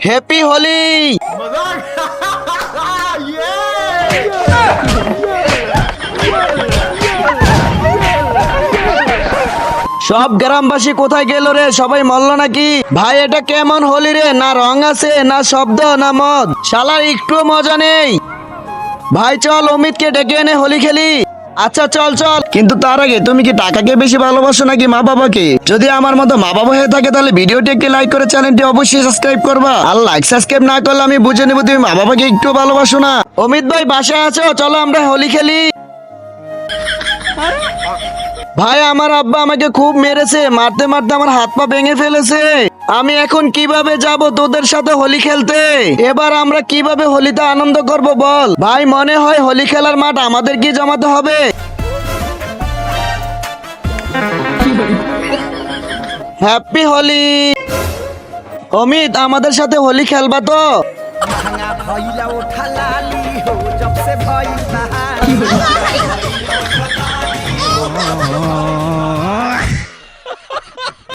Happy Holi. সব গ্রামবাসী কোথায় গেল রে? সবাই মরল নাকি? ভাই এটা কেমন হোলি রে? না রং আছে, না শব্দ, না মদ, শালার একটু মজা নেই। ভাই চল অমিতকে ডেকে এনে হোলি খেলি। আচ্ছা চল চল, কিন্তু তার আগে তুমি কি টাকাকে বেশি ভালোবাসো নাকি মা বাবাকে? যদি আমার মতো মা বাবা হয়ে থাকে তাহলে ভিডিওটি একটি লাইক করে চ্যানেলটি অবশ্যই সাবস্ক্রাইব করবা। আর লাইক সাবস্ক্রাইব না করলে আমি বুঝে নেবো তুমি মা বাবাকে একটু ভালোবাসো না। অমিত ভাই বাসায় আছো? চলো আমরা হোলি খেলি। ভাই আমার আব্বা আমাকে খুব মেরেছে, মারতে মারতে আমার হাত পা ভেঙে ফেলেছে। আমি এখন কিভাবে যাব তোদের সাথে হোলি খেলতে? এবার আমরা কিভাবে হোলিতে আনন্দ করব বল? ভাই মনে হয় হোলি খেলার মাঠ আমাদের কি জমাতে হবে। হ্যাপি হোলি। অমিত আমাদের সাথে হোলি খেলবা তো? भांगा भइला उठा लाली हो जब से भइल बहाली